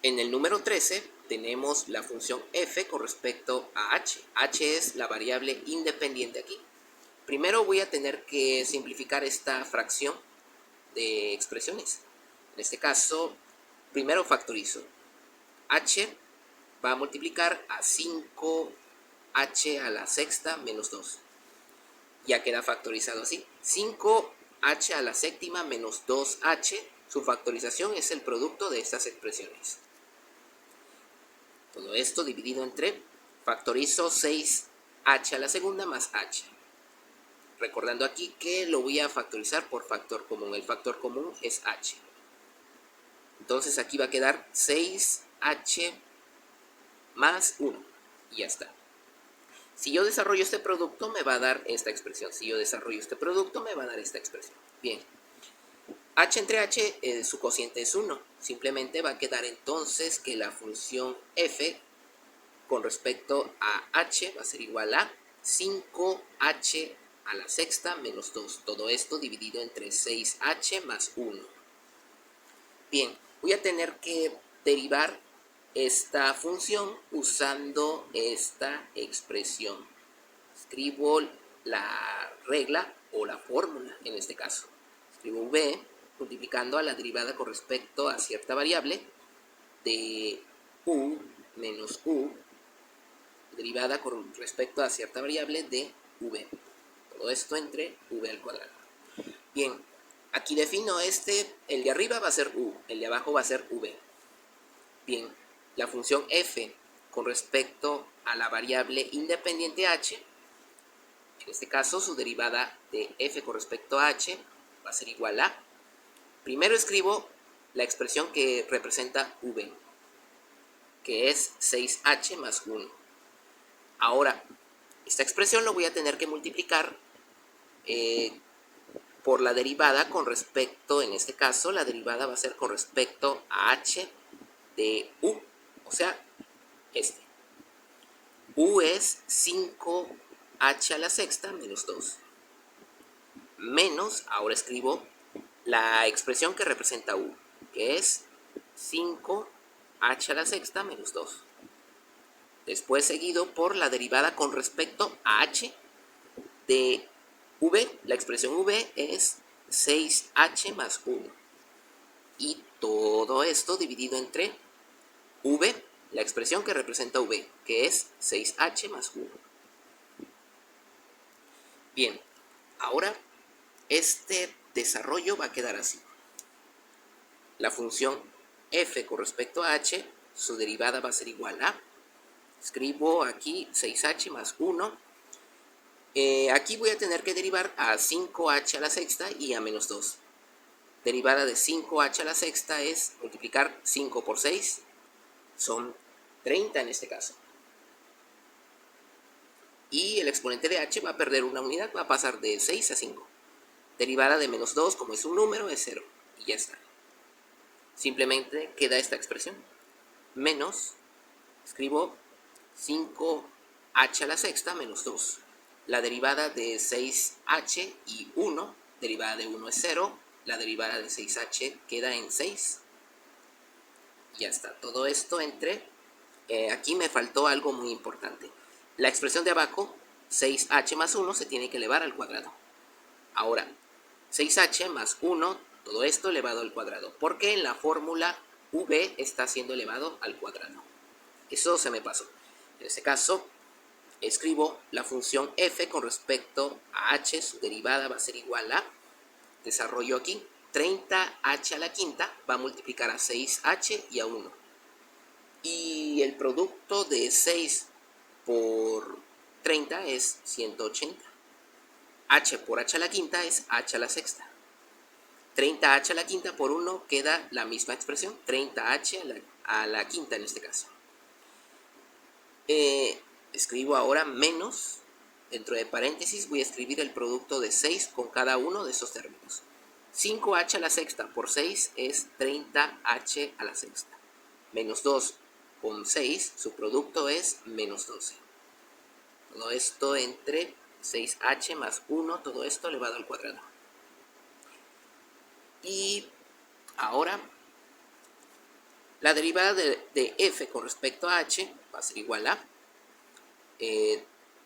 En el número 13 tenemos la función f con respecto a h. H es la variable independiente aquí. Primero voy a tener que simplificar esta fracción de expresiones. En este caso, primero factorizo. H va a multiplicar a 5h a la sexta menos 2. Ya queda factorizado así. 5h a la séptima menos 2h, su factorización es el producto de estas expresiones. Todo esto dividido entre, factorizo 6h a la segunda más h. Recordando aquí que lo voy a factorizar por factor común. El factor común es h. Entonces aquí va a quedar 6h más 1. Y ya está. Si yo desarrollo este producto, me va a dar esta expresión. Si yo desarrollo este producto, me va a dar esta expresión. Bien. H entre h, su cociente es 1. Simplemente va a quedar entonces que la función f con respecto a h va a ser igual a 5h a la sexta menos 2. Todo esto dividido entre 6h más 1. Bien, voy a tener que derivar esta función usando esta expresión. Escribo la regla o la fórmula en este caso. Escribo v multiplicando a la derivada con respecto a cierta variable de u menos u, derivada con respecto a cierta variable de v. Todo esto entre v al cuadrado. Bien, aquí defino el de arriba va a ser u, el de abajo va a ser v. Bien, la función f con respecto a la variable independiente h, en este caso su derivada de f con respecto a h va a ser igual a, primero escribo la expresión que representa v, que es 6h más 1. Ahora, esta expresión lo voy a tener que multiplicar por la derivada con respecto, en este caso, la derivada va a ser con respecto a h de u, o sea, este. U es 5h a la sexta menos 2. Menos, ahora escribo la expresión que representa u, que es 5h a la sexta menos 2. Después seguido por la derivada con respecto a h de v, la expresión v es 6h más 1. Y todo esto dividido entre v, la expresión que representa v, que es 6h más 1. Bien, ahora este desarrollo va a quedar así. La función f con respecto a h, su derivada va a ser igual a, escribo aquí 6h más 1. Aquí voy a tener que derivar a 5h a la sexta y a menos 2. Derivada de 5h a la sexta es multiplicar 5 por 6, son 30 en este caso. Y el exponente de h va a perder una unidad, va a pasar de 6 a 5. Derivada de menos 2, como es un número, es 0. Y ya está. Simplemente queda esta expresión. Menos, escribo 5h a la sexta menos 2. La derivada de 6h y 1, derivada de 1 es 0. La derivada de 6h queda en 6. Ya está. Todo esto entre... aquí me faltó algo muy importante. La expresión de abajo, 6h más 1, se tiene que elevar al cuadrado. Ahora, 6h más 1, todo esto elevado al cuadrado, porque en la fórmula v está siendo elevado al cuadrado. Eso se me pasó. En este caso, escribo la función f con respecto a h, su derivada va a ser igual a, desarrollo aquí, 30h a la quinta va a multiplicar a 6h y a 1. Y el producto de 6 por 30 es 180. H por h a la quinta es h a la sexta. 30h a la quinta por 1 queda la misma expresión, 30h a la quinta en este caso. Escribo ahora menos, dentro de paréntesis voy a escribir el producto de 6 con cada uno de esos términos. 5h a la sexta por 6 es 30h a la sexta. Menos 2 con 6, su producto es menos 12. Todo esto entre 6h más 1, todo esto elevado al cuadrado. Y ahora La derivada de f con respecto a h va a ser igual a,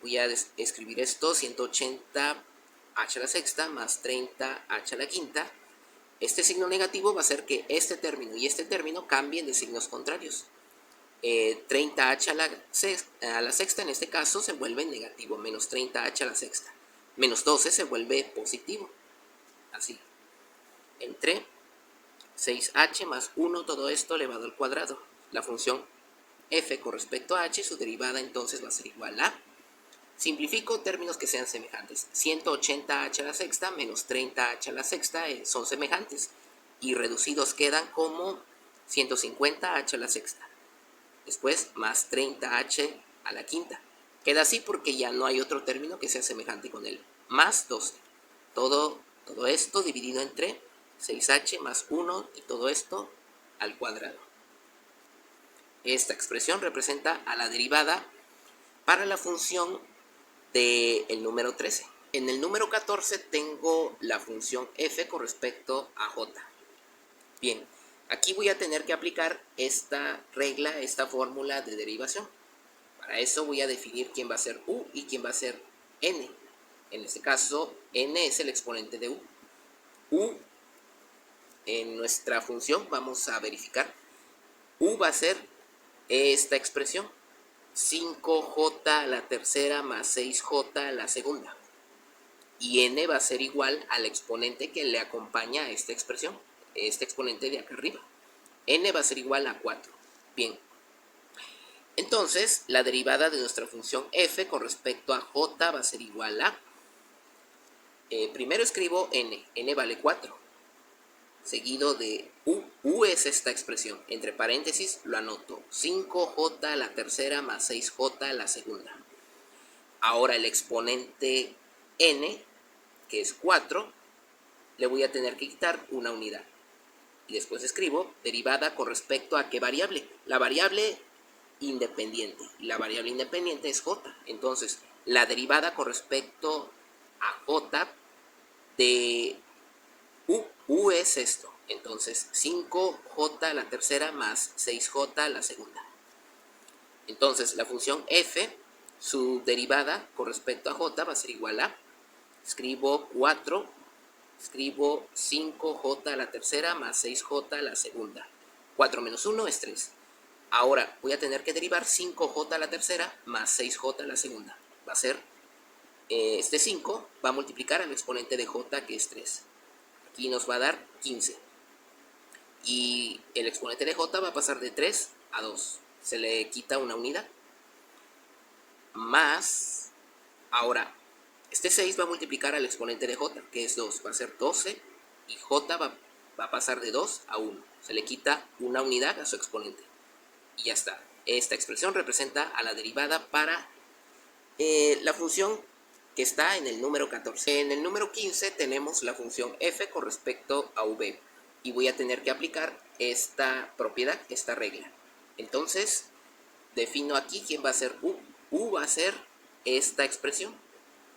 voy a escribir esto, 180 h a la sexta más 30 h a la quinta. Este signo negativo va a hacer que este término y este término cambien de signos contrarios. 30h a la sexta en este caso se vuelve negativo, menos 30h a la sexta. Menos 12 se vuelve positivo. Así. Entre 6h más 1, todo esto elevado al cuadrado. La función f con respecto a h, su derivada entonces va a ser igual a, simplifico términos que sean semejantes, 180h a la sexta menos 30h a la sexta son semejantes y reducidos quedan como 150h a la sexta. Después más 30h a la quinta. Queda así porque ya no hay otro término que sea semejante con él. Más 12. Todo esto dividido entre 6h más 1 y todo esto al cuadrado. Esta expresión representa a la derivada para la función del número 13. En el número 14 tengo la función f con respecto a j. Bien, aquí voy a tener que aplicar esta regla, esta fórmula de derivación. Para eso voy a definir quién va a ser u y quién va a ser n. En este caso, n es el exponente de u. U, en nuestra función, vamos a verificar, u va a ser esta expresión, 5j a la tercera más 6j a la segunda. Y n va a ser igual al exponente que le acompaña a esta expresión, este exponente de acá arriba. N va a ser igual a 4. Bien. Entonces, la derivada de nuestra función f con respecto a j va a ser igual a, primero escribo n vale 4, seguido de u es esta expresión, entre paréntesis lo anoto, 5j a la tercera más 6j a la segunda. Ahora el exponente n, que es 4, le voy a tener que quitar una unidad. Y después escribo derivada con respecto a qué variable. La variable independiente. Y la variable independiente es j. Entonces, la derivada con respecto a j de u es esto. Entonces, 5j a la tercera más 6j a la segunda. Entonces, la función f, su derivada con respecto a j va a ser igual a, escribo 4, escribo 5j a la tercera más 6j a la segunda. 4 menos 1 es 3. Ahora voy a tener que derivar 5j a la tercera más 6j a la segunda. Va a ser, este 5 va a multiplicar al exponente de j, que es 3. Aquí nos va a dar 15. Y el exponente de j va a pasar de 3 a 2. Se le quita una unidad. Más, ahora, este 6 va a multiplicar al exponente de j, que es 2. Va a ser 12 y j va a pasar de 2 a 1. Se le quita una unidad a su exponente. Y ya está. Esta expresión representa a la derivada para la función que está en el número 14. En el número 15 tenemos la función f con respecto a v. Y voy a tener que aplicar esta propiedad, esta regla. Entonces, defino aquí quién va a ser u. U va a ser esta expresión.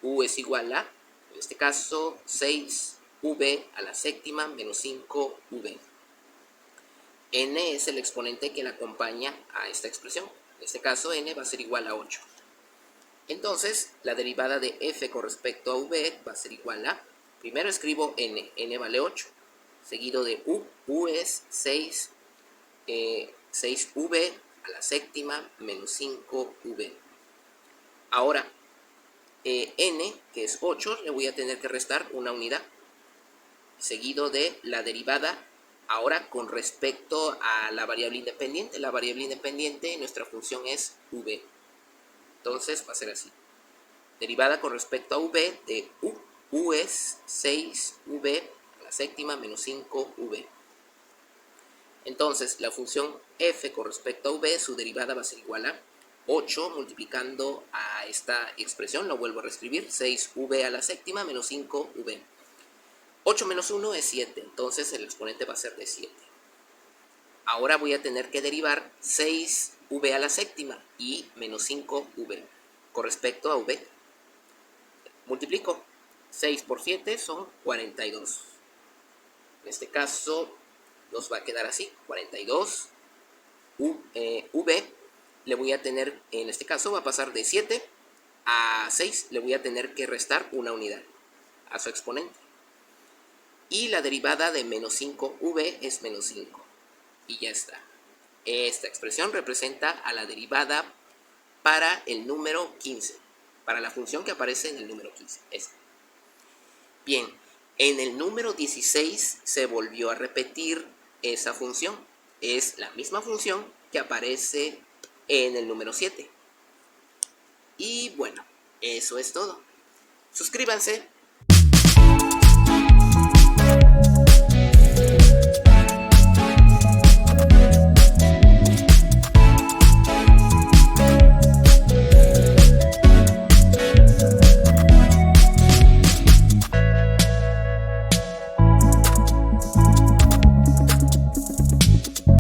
U es igual a, en este caso, 6v a la séptima menos 5v. N es el exponente que le acompaña a esta expresión. En este caso, n va a ser igual a 8. Entonces, la derivada de f con respecto a v va a ser igual a, primero escribo n vale 8, seguido de u es 6v a la séptima menos 5v. Ahora, n, que es 8, le voy a tener que restar una unidad, seguido de la derivada ahora con respecto a la variable independiente. La variable independiente en nuestra función es v. Entonces va a ser así. Derivada con respecto a v de u es 6v a la séptima menos 5v. Entonces la función f con respecto a v, su derivada va a ser igual a 8 multiplicando a esta expresión, lo vuelvo a reescribir, 6v a la séptima menos 5v. 8 menos 1 es 7, entonces el exponente va a ser de 7. Ahora voy a tener que derivar 6v a la séptima y menos 5v con respecto a v. Multiplico. 6 por 7 son 42. En este caso nos va a quedar así, 42 v, le voy a tener, en este caso va a pasar de 7 a 6, le voy a tener que restar una unidad a su exponente. Y la derivada de menos 5v es menos 5. Y ya está. Esta expresión representa a la derivada para el número 15, para la función que aparece en el número 15. Esta. Bien, en el número 16 se volvió a repetir esa función. Es la misma función que aparece en el número 7. Y bueno, eso es todo. Suscríbanse.